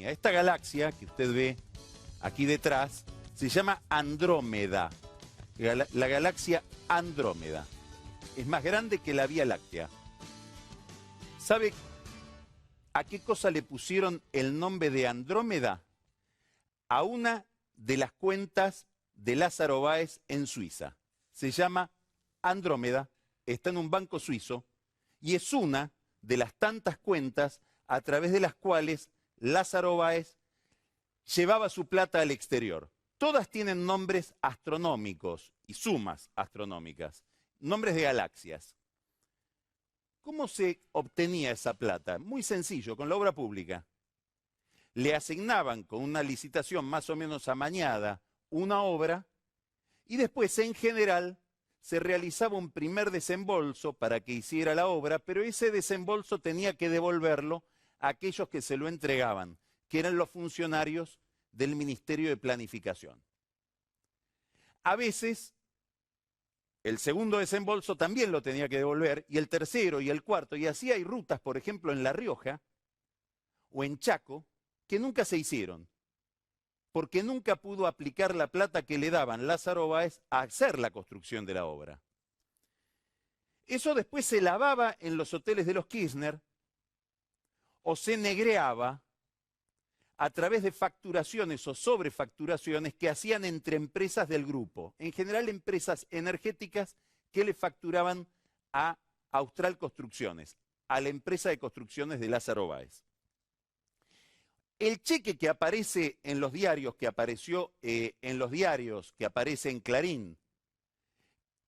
astronomía. Esta galaxia que usted ve aquí detrás se llama Andrómeda, la galaxia Andrómeda. Es más grande que la Vía Láctea. ¿Sabe a qué cosa le pusieron el nombre de Andrómeda? A una de las cuentas de Lázaro Báez en Suiza. Se llama Andrómeda, está en un banco suizo y es una de las tantas cuentas a través de las cuales Lázaro Báez llevaba su plata al exterior. Todas tienen nombres astronómicos y sumas astronómicas, nombres de galaxias. ¿Cómo se obtenía esa plata? Muy sencillo, con la obra pública. Le asignaban con una licitación más o menos amañada una obra y después, en general, se realizaba un primer desembolso para que hiciera la obra, pero ese desembolso tenía que devolverlo a aquellos que se lo entregaban, que eran los funcionarios del Ministerio de Planificación. A veces, el segundo desembolso también lo tenía que devolver, y el tercero y el cuarto, y así hay rutas, por ejemplo, en La Rioja o en Chaco, que nunca se hicieron, porque nunca pudo aplicar la plata que le daban Lázaro Báez a hacer la construcción de la obra. Eso después se lavaba en los hoteles de los Kirchner o se negreaba a través de facturaciones o sobrefacturaciones que hacían entre empresas del grupo, en general empresas energéticas que le facturaban a Austral Construcciones, a la empresa de construcciones de Lázaro Báez. El cheque que aparece en los diarios, que apareció en los diarios, que aparece en Clarín,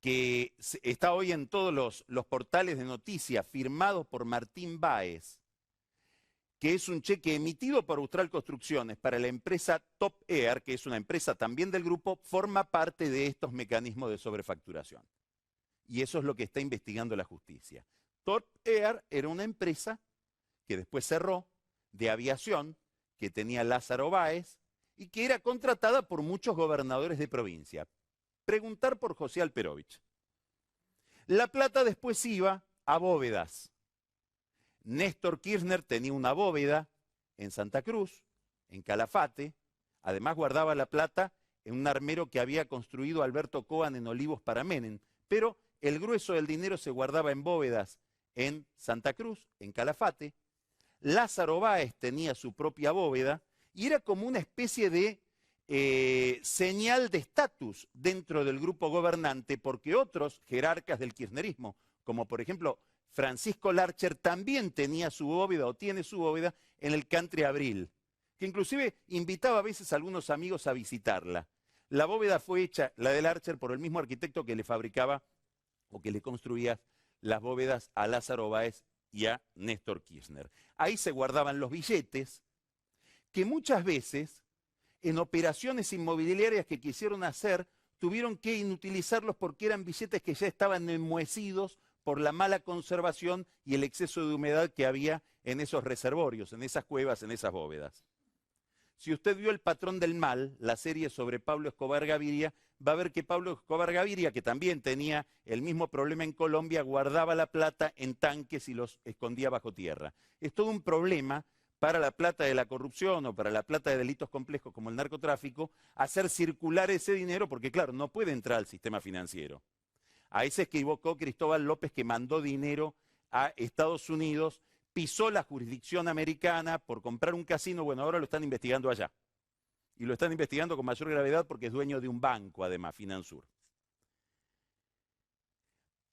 que está hoy en todos los portales de noticias, firmado por Martín Báez, que es un cheque emitido por Austral Construcciones para la empresa Top Air, que es una empresa también del grupo, forma parte de estos mecanismos de sobrefacturación. Y eso es lo que está investigando la justicia. Top Air era una empresa que después cerró, de aviación, que tenía Lázaro Báez y que era contratada por muchos gobernadores de provincia. Preguntar por José Alperovich. La plata después iba a bóvedas. Néstor Kirchner tenía una bóveda en Santa Cruz, en Calafate. Además guardaba la plata en un armero que había construido Alberto Coan en Olivos para Menem. Pero el grueso del dinero se guardaba en bóvedas en Santa Cruz, en Calafate. Lázaro Báez tenía su propia bóveda y era como una especie de señal de estatus dentro del grupo gobernante, porque otros jerarcas del kirchnerismo, como por ejemplo Francisco Larcher, también tenía su bóveda o tiene su bóveda en el Country Abril, que inclusive invitaba a veces a algunos amigos a visitarla. La bóveda fue hecha, la de Larcher, por el mismo arquitecto que le fabricaba o que le construía las bóvedas a Lázaro Báez y a Néstor Kirchner. Ahí se guardaban los billetes, que muchas veces, en operaciones inmobiliarias que quisieron hacer, tuvieron que inutilizarlos porque eran billetes que ya estaban enmohecidos por la mala conservación y el exceso de humedad que había en esos reservorios, en esas cuevas, en esas bóvedas. Si usted vio El Patrón del Mal, la serie sobre Pablo Escobar Gaviria, va a ver que Pablo Escobar Gaviria, que también tenía el mismo problema en Colombia, guardaba la plata en tanques y los escondía bajo tierra. Es todo un problema para la plata de la corrupción o para la plata de delitos complejos como el narcotráfico, hacer circular ese dinero porque, claro, no puede entrar al sistema financiero. Ahí se equivocó Cristóbal López, que mandó dinero a Estados Unidos, pisó la jurisdicción americana por comprar un casino. Bueno, ahora lo están investigando allá. Y lo están investigando con mayor gravedad porque es dueño de un banco, además, Finansur.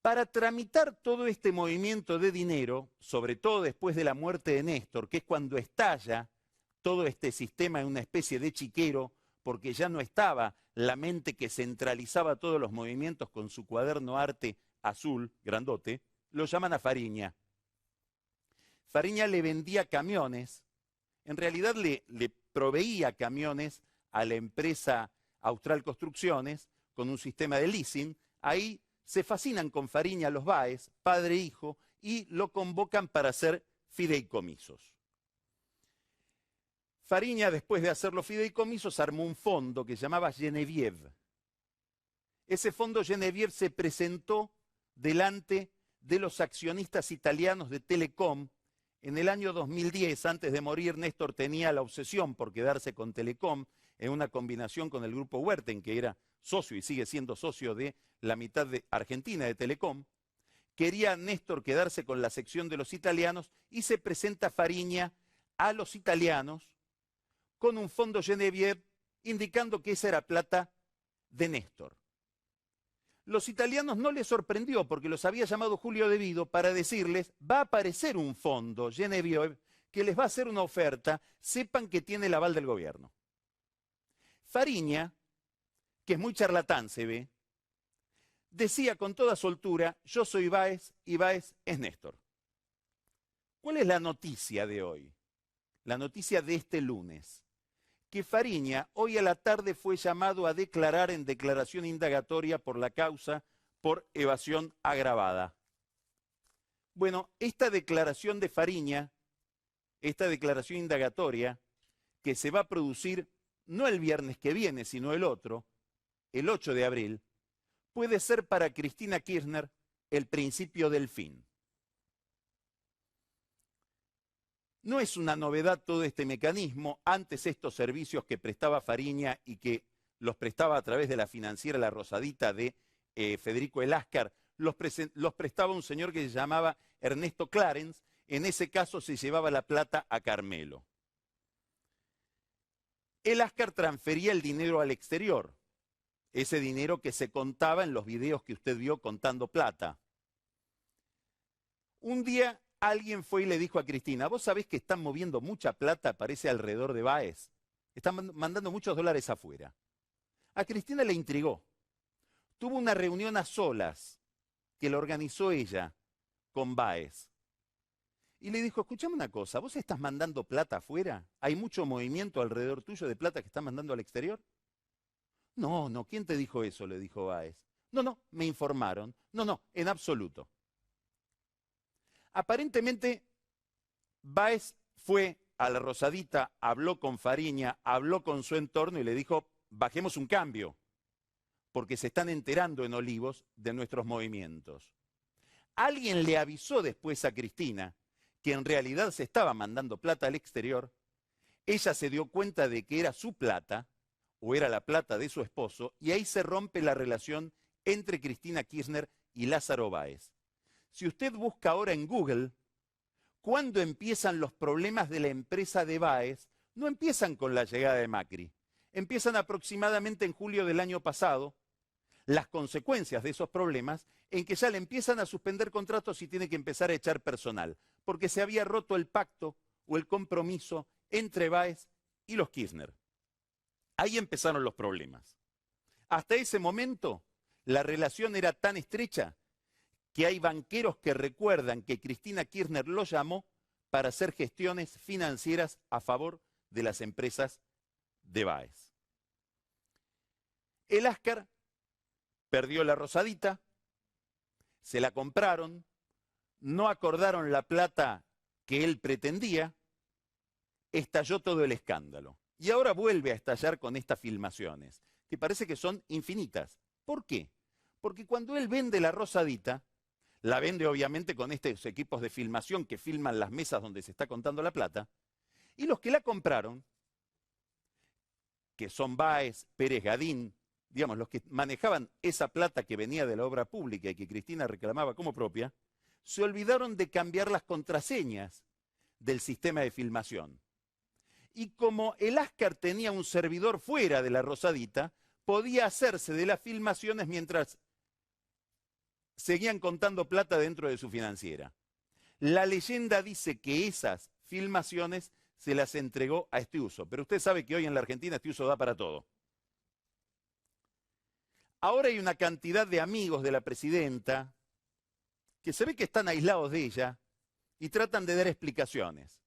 Para tramitar todo este movimiento de dinero, sobre todo después de la muerte de Néstor, que es cuando estalla todo este sistema en una especie de chiquero, porque ya no estaba la mente que centralizaba todos los movimientos con su cuaderno arte azul, grandote, lo llaman a Fariña. Fariña le vendía camiones, en realidad le proveía camiones a la empresa Austral Construcciones con un sistema de leasing. Ahí se fascinan con Fariña los Báez, padre e hijo, y lo convocan para hacer fideicomisos. Fariña, después de hacer los fideicomisos, armó un fondo que se llamaba Genevieve. Ese fondo Genevieve se presentó delante de los accionistas italianos de Telecom En el año 2010, antes de morir, Néstor tenía la obsesión por quedarse con Telecom en una combinación con el grupo Huerten, que era socio y sigue siendo socio de la mitad de Argentina de Telecom. Quería Néstor quedarse con la sección de los italianos y se presenta Fariña a los italianos con un fondo Genevieve indicando que esa era plata de Néstor. Los italianos no les sorprendió porque los había llamado Julio De Vido para decirles, va a aparecer un fondo Genevieve que les va a hacer una oferta, sepan que tiene el aval del gobierno. Fariña, que es muy charlatán se ve, decía con toda soltura, yo soy Báez y Báez es Néstor. ¿Cuál es la noticia de hoy? La noticia de este lunes. Que Fariña hoy a la tarde fue llamado a declarar en declaración indagatoria por la causa por evasión agravada. Bueno, esta declaración de Fariña, esta declaración indagatoria, que se va a producir no el viernes que viene, sino el otro, el 8 de abril, puede ser para Cristina Kirchner el principio del fin. No es una novedad todo este mecanismo. Antes estos servicios que prestaba Fariña y que los prestaba a través de la financiera La Rosadita de Federico Eláscar, los prestaba un señor que se llamaba Ernesto Clarence. En ese caso se llevaba la plata a Carmelo. Eláscar transfería el dinero al exterior. Ese dinero que se contaba en los videos que usted vio contando plata. Un día alguien fue y le dijo a Cristina, vos sabés que están moviendo mucha plata, parece alrededor de Báez. Están mandando muchos dólares afuera. A Cristina le intrigó. Tuvo una reunión a solas que la organizó ella con Báez. Y le dijo, escuchame una cosa, ¿vos estás mandando plata afuera? ¿Hay mucho movimiento alrededor tuyo de plata que estás mandando al exterior? No, no, ¿quién te dijo eso? Le dijo Báez. No, me informaron. No, en absoluto. Aparentemente, Báez fue a La Rosadita, habló con Fariña, habló con su entorno y le dijo, bajemos un cambio, porque se están enterando en Olivos de nuestros movimientos. Alguien le avisó después a Cristina que en realidad se estaba mandando plata al exterior. Ella se dio cuenta de que era su plata, o era la plata de su esposo, y ahí se rompe la relación entre Cristina Kirchner y Lázaro Báez. Si usted busca ahora en Google, ¿cuándo empiezan los problemas de la empresa de Báez? No empiezan con la llegada de Macri. Empiezan aproximadamente en julio del año pasado, las consecuencias de esos problemas, en que ya le empiezan a suspender contratos y tiene que empezar a echar personal, porque se había roto el pacto o el compromiso entre Báez y los Kirchner. Ahí empezaron los problemas. Hasta ese momento, la relación era tan estrecha que hay banqueros que recuerdan que Cristina Kirchner lo llamó para hacer gestiones financieras a favor de las empresas de Báez. Eláscar perdió La Rosadita, se la compraron, no acordaron la plata que él pretendía, estalló todo el escándalo. Y ahora vuelve a estallar con estas filmaciones, que parece que son infinitas. ¿Por qué? Porque cuando él vende La Rosadita, la vende obviamente con estos equipos de filmación que filman las mesas donde se está contando la plata, y los que la compraron, que son Báez, Pérez Gadín, digamos, los que manejaban esa plata que venía de la obra pública y que Cristina reclamaba como propia, se olvidaron de cambiar las contraseñas del sistema de filmación. Y como Eláscar tenía un servidor fuera de La Rosadita, podía hacerse de las filmaciones mientras seguían contando plata dentro de su financiera. La leyenda dice que esas filmaciones se las entregó a Estiuso, pero usted sabe que hoy en la Argentina Estiuso da para todo. Ahora hay una cantidad de amigos de la presidenta que se ve que están aislados de ella y tratan de dar explicaciones.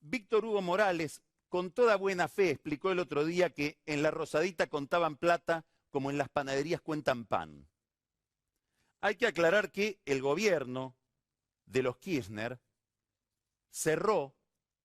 Víctor Hugo Morales, con toda buena fe, explicó el otro día que en La Rosadita contaban plata como en las panaderías cuentan pan. Hay que aclarar que el gobierno de los Kirchner cerró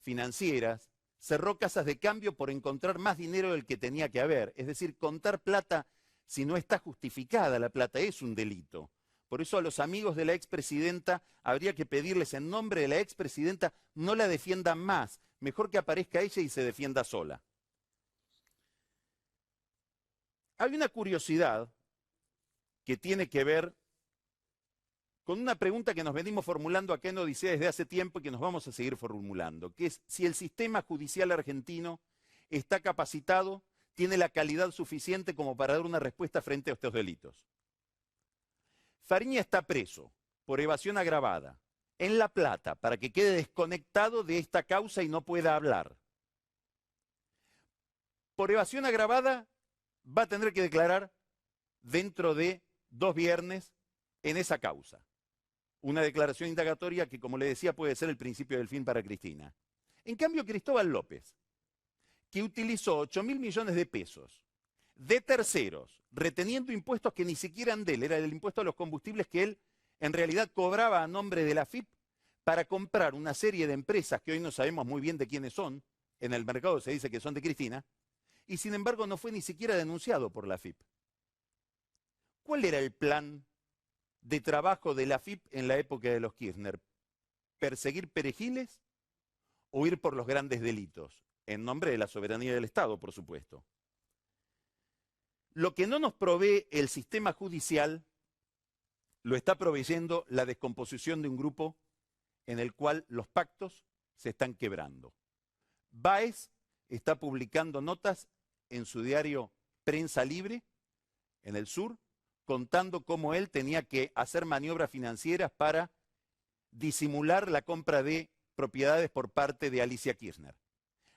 financieras, cerró casas de cambio por encontrar más dinero del que tenía que haber. Es decir, contar plata si no está justificada la plata es un delito. Por eso a los amigos de la expresidenta habría que pedirles en nombre de la expresidenta no la defiendan más. Mejor que aparezca ella y se defienda sola. Hay una curiosidad que tiene que ver con una pregunta que nos venimos formulando acá en Odisea desde hace tiempo y que nos vamos a seguir formulando, que es si el sistema judicial argentino está capacitado, tiene la calidad suficiente como para dar una respuesta frente a estos delitos. Fariña está preso por evasión agravada en La Plata para que quede desconectado de esta causa y no pueda hablar. Por evasión agravada va a tener que declarar dentro de 2 viernes en esa causa. Una declaración indagatoria que, como le decía, puede ser el principio del fin para Cristina. En cambio, Cristóbal López, que utilizó 8.000 millones de pesos de terceros, reteniendo impuestos que ni siquiera eran de él, era el impuesto a los combustibles que él en realidad cobraba a nombre de la AFIP para comprar una serie de empresas que hoy no sabemos muy bien de quiénes son, en el mercado se dice que son de Cristina, y sin embargo no fue ni siquiera denunciado por la AFIP. ¿Cuál era el plan de trabajo de la AFIP en la época de los Kirchner? ¿Perseguir perejiles o ir por los grandes delitos? En nombre de la soberanía del Estado, por supuesto. Lo que no nos provee el sistema judicial lo está proveyendo la descomposición de un grupo en el cual los pactos se están quebrando. Báez está publicando notas en su diario Prensa Libre, en el sur, contando cómo él tenía que hacer maniobras financieras para disimular la compra de propiedades por parte de Alicia Kirchner.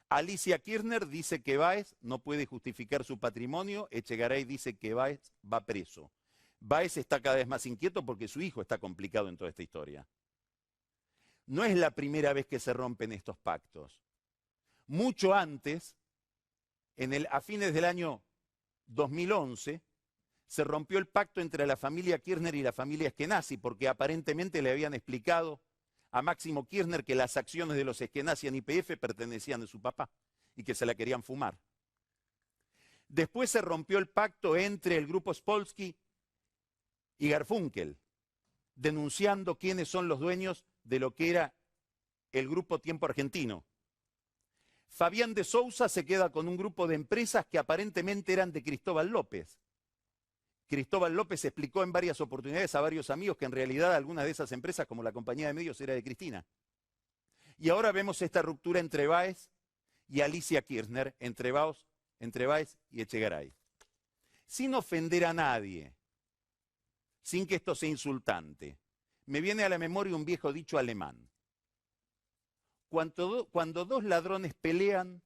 Alicia Kirchner dice que Báez no puede justificar su patrimonio, Echegaray dice que Báez va preso. Báez está cada vez más inquieto porque su hijo está complicado en toda esta historia. No es la primera vez que se rompen estos pactos. Mucho antes, a fines del año 2011, se rompió el pacto entre la familia Kirchner y la familia Eskenazi, porque aparentemente le habían explicado a Máximo Kirchner que las acciones de los Eskenazi en YPF pertenecían a su papá y que se la querían fumar. Después se rompió el pacto entre el grupo Spolsky y Garfunkel, denunciando quiénes son los dueños de lo que era el grupo Tiempo Argentino. Fabián de Sousa se queda con un grupo de empresas que aparentemente eran de Cristóbal López. Cristóbal López explicó en varias oportunidades a varios amigos que en realidad algunas de esas empresas, como la compañía de medios, era de Cristina. Y ahora vemos esta ruptura entre Báez y Alicia Kirchner, entre Báez y Echegaray. Sin ofender a nadie, sin que esto sea insultante, me viene a la memoria un viejo dicho alemán. Cuando 2 ladrones pelean,